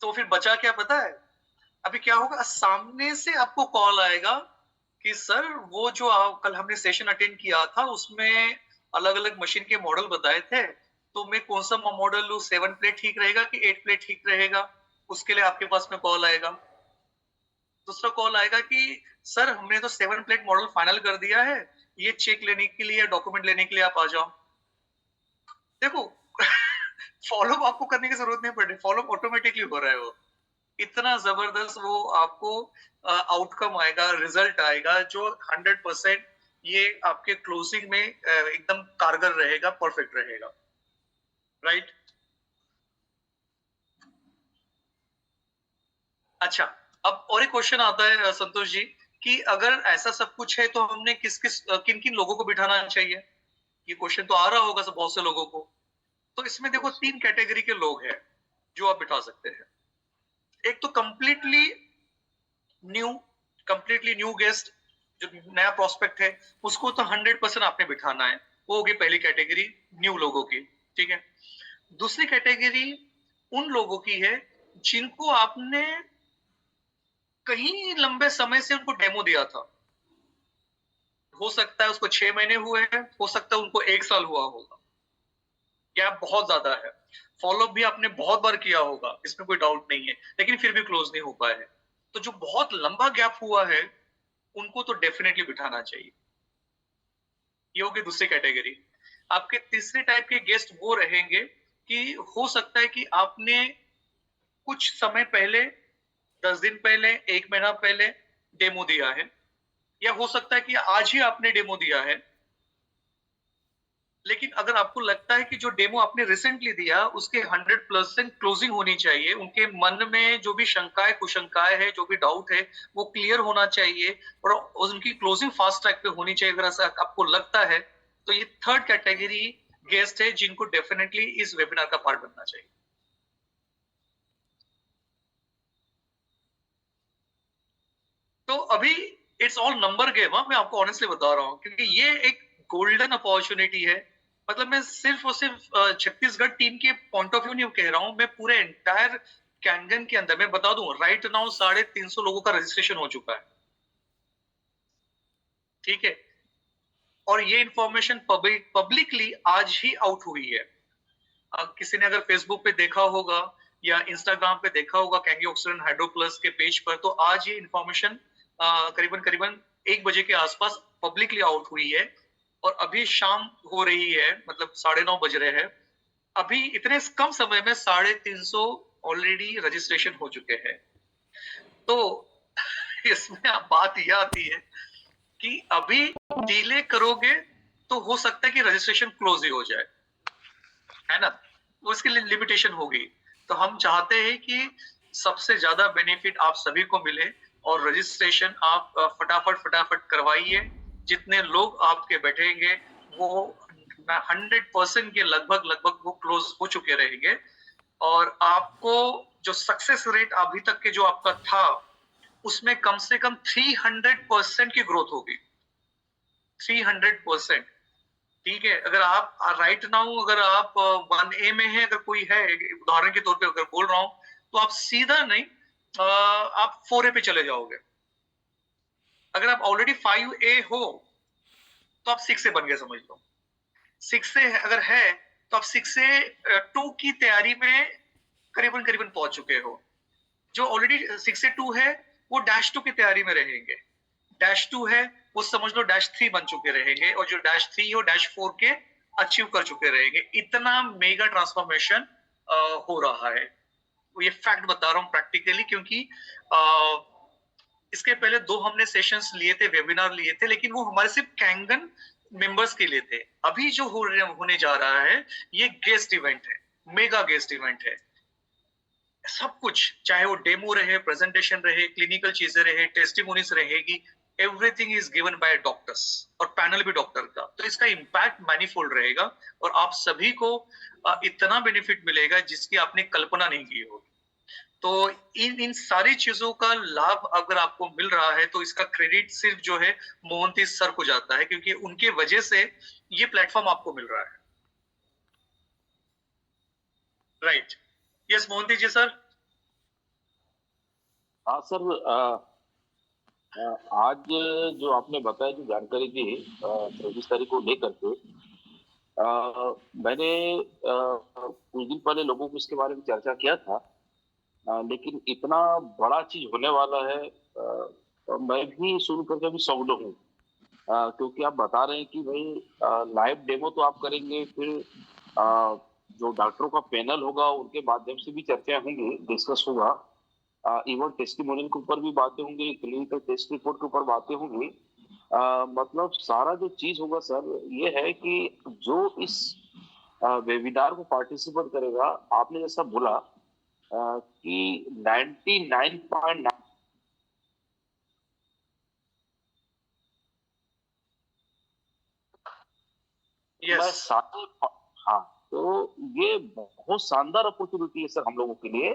तो फिर बचा क्या पता है? अभी क्या होगा, सामने से आपको कॉल आएगा कि सर वो जो कल हमने सेशन अटेंड किया था उसमें अलग अलग मशीन के मॉडल बताए थे, तो मैं कौन सा मॉडल लूं, 7 प्लेट ठीक रहेगा कि 8 प्लेट ठीक रहेगा? उसके लिए आपके पास में कॉल आएगा। दूसरा कॉल आएगा कि सर हमने तो 7 प्लेट मॉडल फाइनल कर दिया है, ये चेक लेने के लिए, डॉक्यूमेंट लेने के लिए आप आ जाओ। देखो फॉलो आपको करने की जरूरत नहीं पड़ रही, फॉलो ऑटोमेटिकली हो रहा है। वो इतना जबरदस्त वो आपको आउटकम आएगा, रिजल्ट आएगा जो 100% ये आपके क्लोजिंग में एकदम कारगर रहेगा, परफेक्ट रहेगा। राइट? अच्छा, अब और एक क्वेश्चन आता है संतोष जी, कि अगर ऐसा सब कुछ है तो हमने किन किन लोगों को बिठाना चाहिए? ये क्वेश्चन तो आ रहा होगा सब बहुत से लोगों को। तो इसमें देखो 3 कैटेगरी के लोग हैं जो आप बिठा सकते हैं। एक तो न्यू कंप्लीटली न्यू गेस्ट, जो नया प्रोस्पेक्ट है, उसको तो 100% आपने बिठाना है। वो होगी पहली कैटेगरी, न्यू लोगों की। ठीक है। दूसरी कैटेगरी उन लोगों की है जिनको आपने कहीं लंबे समय से उनको डेमो दिया था। हो सकता है उसको 6 महीने हुए हैं, हो सकता है उनको 1 साल हुआ होगा। गैप बहुत ज्यादा है, फॉलोअप भी आपने बहुत बार किया होगा, इसमें कोई डाउट नहीं है, लेकिन फिर भी क्लोज नहीं हो पाए है। तो जो बहुत लंबा गैप हुआ है उनको तो डेफिनेटली बिठाना चाहिए। ये होगी दूसरी कैटेगरी। आपके तीसरे टाइप के गेस्ट वो रहेंगे कि हो सकता है कि आपने कुछ समय पहले, 10 दिन पहले, 1 महीना पहले डेमो दिया है, या हो सकता है कि आज ही आपने डेमो दिया है, लेकिन अगर आपको लगता है कि जो डेमो आपने रिसेंटली दिया उसके 100% क्लोजिंग होनी चाहिए, उनके मन में जो भी शंकाएं कुशंकाएं है, जो भी डाउट है, वो क्लियर होना चाहिए और उनकी क्लोजिंग फास्ट ट्रैक पे होनी चाहिए, अगर ऐसा आपको लगता है, तो ये थर्ड कैटेगरी गेस्ट है जिनको डेफिनेटली इस वेबिनार का पार्ट बनना चाहिए। तो अभी इट्स ऑल नंबर गेम, मैं आपको ऑनेस्टली बता रहा हूँ, क्योंकि ये एक गोल्डन अपॉर्चुनिटी है। मतलब मैं सिर्फ और सिर्फ छत्तीसगढ़ टीम के पॉइंट ऑफ व्यू नहीं कह रहा हूँ, मैं पूरे एंटायर कैंगन के अंदर मैं बता दूं, राइट नाउ 350 लोगों का रजिस्ट्रेशन हो चुका है। ठीक है। और ये इंफॉर्मेशन पब्लिकली आज ही आउट हुई है। किसी ने अगर फेसबुक पे देखा होगा या इंस्टाग्राम पे देखा होगा कैंगी ऑक्सीजन हाइड्रो प्लस के पेज पर, तो आज ये इंफॉर्मेशन करीबन करीबन 1 बजे के आसपास पब्लिकली आउट हुई है। और अभी शाम हो रही है, मतलब 9:30 बज रहे हैं। अभी इतने कम समय में 350 ऑलरेडी रजिस्ट्रेशन हो चुके हैं। तो इसमें अब बात यह आती है कि अभी डिले करोगे तो हो सकता है कि रजिस्ट्रेशन क्लोज ही हो जाए, है ना? तो इसके लिए लिमिटेशन होगी। तो हम चाहते हैं कि सबसे ज्यादा बेनिफिट आप सभी को मिले और रजिस्ट्रेशन आप फटाफट फटाफट करवाइए। जितने लोग आपके बैठेंगे वो 100% के लगभग लगभग वो क्लोज हो चुके रहेंगे। और आपको जो सक्सेस रेट अभी तक के जो आपका था उसमें कम से कम 300% की ग्रोथ होगी। 300%। ठीक है। अगर आप राइट नाउ अगर आप 1A में है, अगर कोई है, उदाहरण के तौर पे अगर बोल रहा हूं, तो आप सीधा नहीं, आप 4A पे चले जाओगे। अगर आप ऑलरेडी 5A हो तो आप 6A बन गए, समझ लो। 6A अगर है तो आप 6A 2 की तैयारी में करीबन करीबन पहुंच चुके हो। जो ऑलरेडी 6A 2 है वो -2 की तैयारी में रहेंगे। -2 है वो समझ लो -3 बन चुके रहेंगे, और जो -3 हो -4 के अचीव कर चुके रहेंगे। इतना मेगा ट्रांसफॉर्मेशन हो रहा है। ये फैक्ट बता रहा हूँ प्रैक्टिकली, क्योंकि इसके पहले 2 हमने सेशंस लिए थे, वेबिनार लिए थे, लेकिन वो हमारे सिर्फ कैंगन मेंबर्स के लिए थे। अभी जो होने जा रहा है ये गेस्ट इवेंट है, मेगा गेस्ट इवेंट है। सब कुछ, चाहे वो डेमो रहे, प्रेजेंटेशन रहे, क्लिनिकल चीजें रहे, टेस्टिमोनीज रहेगी, everything is given by doctors और पैनल भी डॉक्टर का। तो इसका इम्पैक्ट मैनीफोल्ड रहेगा और आप सभी को इतना बेनिफिट मिलेगा जिसकी आपने कल्पना नहीं की होगी। तो इन सारी चीजों का लाभ अगर आपको मिल रहा है तो इसका क्रेडिट सिर्फ जो है मोहंती सर को जाता है, क्योंकि उनके वजह से ये प्लेटफॉर्म आपको मिल रहा है। राइट। यस मोहंती जी सर। हाँ सर, आज जो आपने बताया, जो जानकारी दी 24 तारीख को लेकर के, मैंने कुछ दिन पहले लोगों को इसके बारे में चर्चा किया था। लेकिन इतना बड़ा चीज होने वाला है, मैं भी सुन करके भी सौंध हूँ। क्योंकि आप बता रहे हैं कि भाई लाइव डेमो तो आप करेंगे, फिर अ, जो डॉक्टरों का पैनल होगा उनके माध्यम से भी चर्चा होंगी, डिस्कस होगा। इवन टेस्टिमोनियल के ऊपर भी बातें होंगी, क्लिनिकल टेस्ट रिपोर्ट के ऊपर बातें होंगी। मतलब सारा जो चीज होगा सर, ये है कि जो इस वेबिनार को पार्टिसिपेट करेगा, आपने जैसा बोला कि 99.9 यस। मैं सारे, हाँ, तो ये बहुत शानदार अपॉर्चुनिटी है सर हम लोगों के लिए,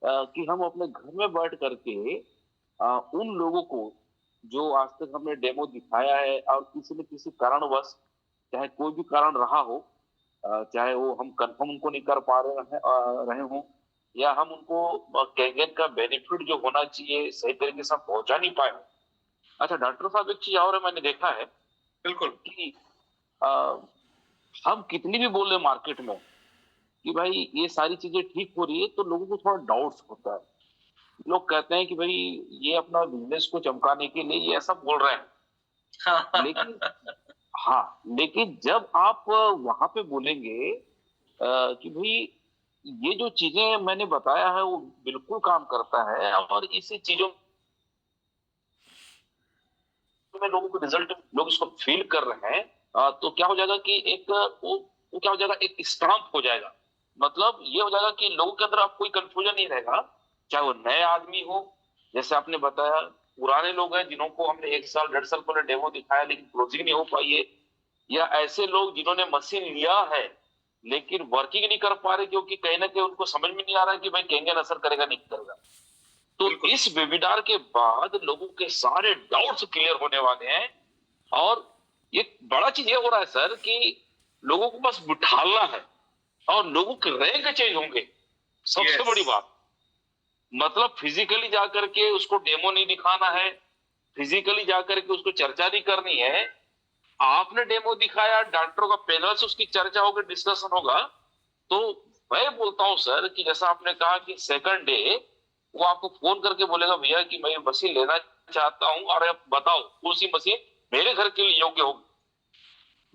कि हम अपने घर में बैठ करके उन लोगों को जो आज तक हमने डेमो दिखाया है और किसी न किसी कारणवश, चाहे कोई भी कारण रहा हो, चाहे वो हम कंफर्म उनको नहीं कर पा रहे हों, या हम उनको कैंगन का बेनिफिट जो होना चाहिए सही तरीके से हम पहुंचा नहीं पाए। अच्छा डॉक्टर साहब, एक चीज और है, मैंने देखा है बिल्कुल। कि अ, हम कितनी भी बोल रहे मार्केट में कि भाई ये सारी चीजें ठीक हो रही है, तो लोगों को थोड़ा डाउट्स होता है। लोग कहते हैं कि भाई ये अपना बिजनेस को चमकाने के लिए ये ऐसा बोल रहे हैं। लेकिन हाँ, लेकिन जब आप वहां पे बोलेंगे कि भाई ये जो चीजें मैंने बताया है वो बिल्कुल काम करता है, और इसी चीजों में लोगों को रिजल्ट, लोग इसको फील कर रहे हैं, तो क्या हो जाएगा कि एक वो क्या हो जाएगा, एक स्टाम्प हो जाएगा। मतलब ये हो जाएगा कि लोगों के अंदर अब कोई कंफ्यूजन नहीं रहेगा, चाहे वो नए आदमी हो, जैसे आपने बताया, पुराने लोग हैं जिन्हों को हमने 1 साल 1.5 साल पहले डेमो दिखाया लेकिन क्लोजिंग नहीं हो पाई है, या ऐसे लोग जिन्होंने मशीन लिया है लेकिन वर्किंग नहीं कर पा रहे, क्योंकि कहीं ना कहीं उनको समझ में नहीं आ रहा है कि भाई कैंगन असर करेगा नहीं करेगा। तो बिल्कुल। इस वेबिनार के बाद लोगों के सारे डाउट्स क्लियर होने वाले हैं। और एक बड़ा चीज ये हो रहा है सर कि लोगों को बस बिठालना है और लोगों के रैंक चेंज होंगे। सबसे यस। बड़ी बात, मतलब फिजिकली जाकर के उसको डेमो नहीं दिखाना है, फिजिकली जाकर के उसको चर्चा नहीं करनी है। आपने डेमो दिखाया, डॉक्टरों का पैनल से उसकी चर्चा होगी, डिस्कशन होगा। तो मैं बोलता हूं सर कि जैसा आपने कहा कि सेकंड डे वो आपको फोन करके बोलेगा भैया कि मैं ये मशीन लेना चाहता हूं और आप बताओ कौन सी मशीन मेरे घर के लिए योग्य होगी।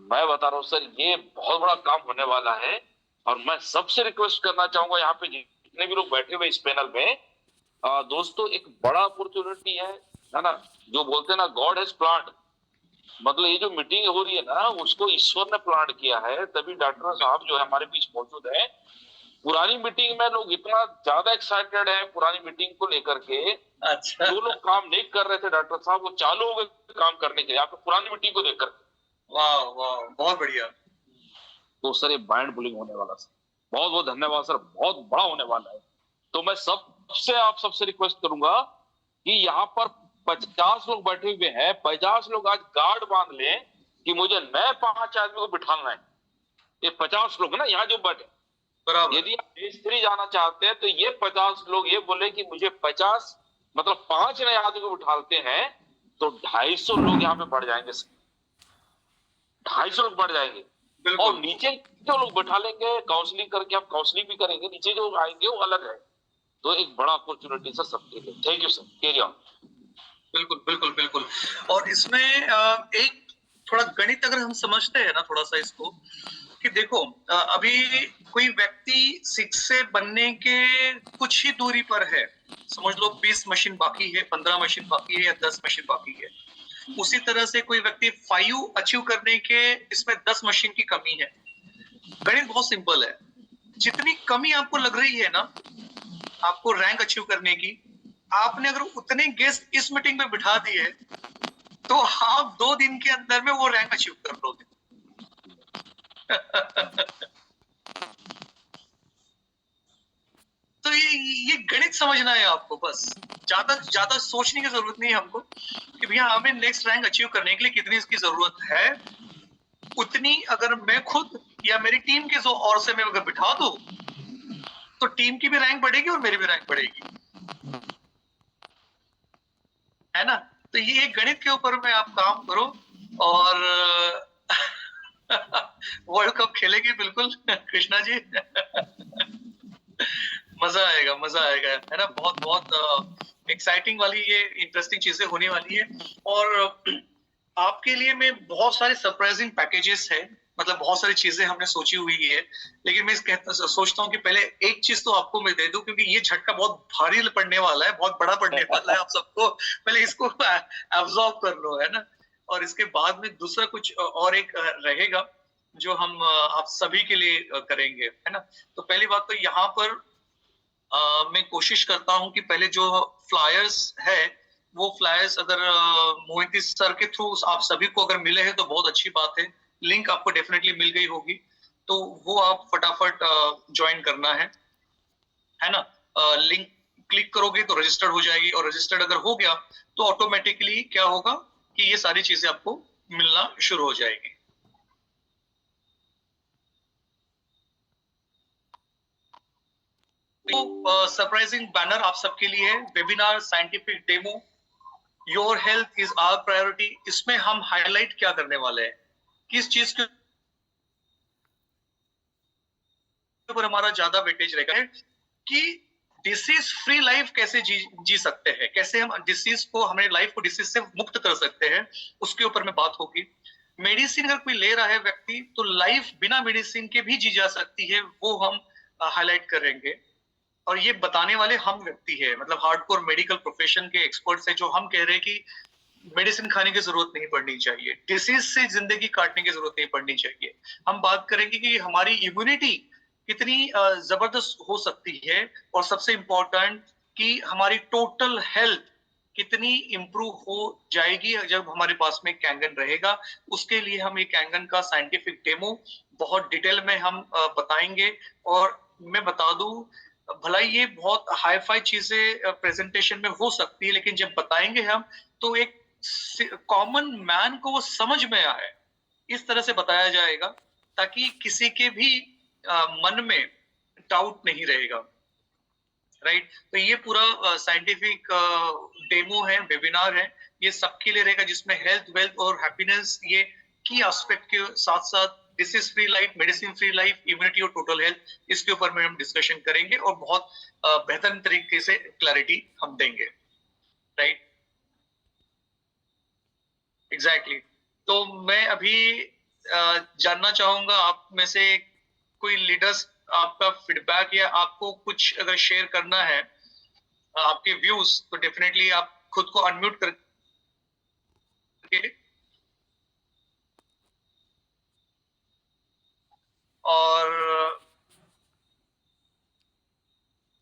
मैं बता रहा हूँ सर, ये बहुत बड़ा काम होने वाला है। और मैं सबसे रिक्वेस्ट करना चाहूंगा, यहाँ पे जितने भी लोग बैठे हुए इस पैनल में, दोस्तों, एक बड़ा अपॉर्चुनिटी है ना। जो बोलते हैं ना, गॉड हैज प्लान्ड, मतलब ये जो मीटिंग हो रही है ना, उसको ईश्वर ने प्लान किया है, तभी डॉक्टर साहब जो है हमारे बीच मौजूद है। पुरानी मीटिंग में लोग इतना ज्यादा एक्साइटेड है पुरानी मीटिंग को लेकर के, अच्छा। जो लोग काम नहीं कर रहे थे डॉक्टर साहब, वो चालू हो गए काम करने के लिए आपको पुरानी मीटिंग को देखकर। वाह वाह, बहुत बढ़िया। तो सर ये माइंड ब्लोइंग होने वाला सर, बहुत बहुत धन्यवाद सर, बहुत बड़ा होने वाला है। तो मैं सबसे आप सबसे रिक्वेस्ट करूंगा कि यहाँ पर 50 लोग बैठे हुए हैं, 50 लोग आज गार्ड बांध लें कि मुझे नए 5 आदमी को बिठाना है। ये 50 लोग ना यहाँ जो बैठे, बराबर। यदि आप फेज 3 जाना चाहते हैं तो ये 50 लोग ये बोले कि मुझे 50, मतलब 5 नए आदमी को बिठाते हैं, तो 250 लोग यहाँ पे बढ़ जाएंगे, 250 लोग बढ़ जाएंगे। और बिल्कुल। नीचे जो लोग बैठा लेंगे काउंसलिंग करके, आप काउंसलिंग भी करेंगे, नीचे जो आएंगे वो अलग है। तो एक बड़ा अपॉर्चुनिटी सर सबके लिए। Thank you sir, carry on. बिल्कुल बिल्कुल बिल्कुल। और इसमें एक थोड़ा गणित अगर हम समझते हैं ना थोड़ा सा इसको, कि देखो अभी कोई व्यक्ति 6 से बनने के कुछ ही दूरी पर है, समझ लो 20 मशीन बाकी है, 15 मशीन बाकी है या 10 मशीन बाकी है। उसी तरह से कोई व्यक्ति 5 अचीव करने के, इसमें 10 मशीन की कमी है। गणित बहुत सिंपल है, जितनी कमी आपको लग रही है ना आपको रैंक अचीव करने की, आपने अगर उतने गेस्ट इस मीटिंग में बिठा दिए तो आप 2 दिन के अंदर में वो रैंक अचीव कर लोगे। तो ये गणित समझना है आपको, बस ज्यादा सोचने की जरूरत नहीं है हमको कि भैया हमें नेक्स्ट रैंक अचीव करने के लिए कितनी इसकी जरूरत है। उतनी अगर मैं खुद या मेरी टीम के जो और से मैं अगर बिठा दूं तो टीम की भी रैंक बढ़ेगी और मेरी भी रैंक बढ़ेगी। है ना? तो ये एक गणित के ऊपर में आप काम करो और वर्ल्ड कप खेलेंगे बिल्कुल कृष्णा जी। मजा आएगा, है ना? बहुत बहुत एक्साइटिंग वाली ये इंटरेस्टिंग चीजें होने वाली है। और आपके लिए मैं बहुत सारे सरप्राइजिंग पैकेजेस है, मतलब बहुत सारी चीजें हमने सोची हुई है, लेकिन मैं सोचता हूँ कि पहले एक चीज तो आपको मैं दे दूं, क्योंकि ये झटका बहुत भारी पड़ने वाला है, बहुत बड़ा पड़ने वाला है आप सबको। पहले इसको एब्जॉर्ब कर लो, है ना? और इसके बाद में दूसरा कुछ और एक रहेगा जो हम आप सभी के लिए करेंगे, है ना? तो पहली बात तो यहाँ पर मैं कोशिश करता हूँ कि पहले जो फ्लायर्स है, वो फ्लायर्स अगर मोहित सर के थ्रू आप सभी को अगर मिले हैं तो बहुत अच्छी बात है। लिंक आपको डेफिनेटली मिल गई होगी, तो वो आप फटाफट ज्वाइन करना है ना? लिंक क्लिक करोगे तो रजिस्टर्ड हो जाएगी, और रजिस्टर्ड अगर हो गया तो ऑटोमेटिकली क्या होगा कि ये सारी चीजें आपको मिलना शुरू हो जाएगी। तो सरप्राइजिंग बैनर आप सबके लिए है, webinar scientific demo your health is our priority. इसमें हम हाईलाइट क्या करने वाले हैं, किस चीज के ऊपर हमारा ज्यादा वेटेज रहेगा है कि डिसीज फ्री लाइफ कैसे जी सकते हैं, कैसे हम डिसीज को, हमारे लाइफ को डिसीज से मुक्त कर सकते हैं, उसके ऊपर में बात होगी। मेडिसिन अगर कोई ले रहा है व्यक्ति, तो लाइफ बिना मेडिसिन के भी जी जा सकती है, वो हम हाईलाइट करेंगे। और ये बताने वाले हम व्यक्ति है, मतलब हार्डकोर मेडिकल प्रोफेशन के एक्सपर्ट्स है, जो हम कह रहे हैं कि मेडिसिन खाने की जरूरत नहीं पड़नी चाहिए, डिसीज से जिंदगी काटने की जरूरत नहीं पड़नी चाहिए। हम बात करेंगे कि हमारी इम्यूनिटी कितनी जबरदस्त हो सकती है, और सबसे इंपॉर्टेंट कि हमारी टोटल हेल्थ कितनी इंप्रूव हो जाएगी जब हमारे पास में कैंगन रहेगा। उसके लिए हम एक कैंगन का साइंटिफिक डेमो बहुत डिटेल में हम बताएंगे। और मैं बता दूं, भला ये बहुत हाई फाई चीजें प्रेजेंटेशन में हो सकती है, लेकिन जब बताएंगे हम तो एक कॉमन मैन को वो समझ में आए, इस तरह से बताया जाएगा ताकि किसी के भी मन में डाउट नहीं रहेगा। राइट? तो ये पूरा साइंटिफिक डेमो है, वेबिनार है, ये सबके लिए रहेगा, जिसमें हेल्थ, वेल्थ और हैप्पीनेस, ये की एस्पेक्ट के साथ साथ disease free life, medicine free life, immunity और टोटल हेल्थ, इसके ऊपर में हम डिस्कशन करेंगे और बहुत बेहतर तरीके से क्लैरिटी हम देंगे। राइट? एग्जैक्टली। तो मैं अभी जानना चाहूंगा आप में से कोई लीडर्स, आपका फीडबैक या आपको कुछ अगर शेयर करना है, आपके व्यूज, तो डेफिनेटली आप खुद को अनम्यूट करके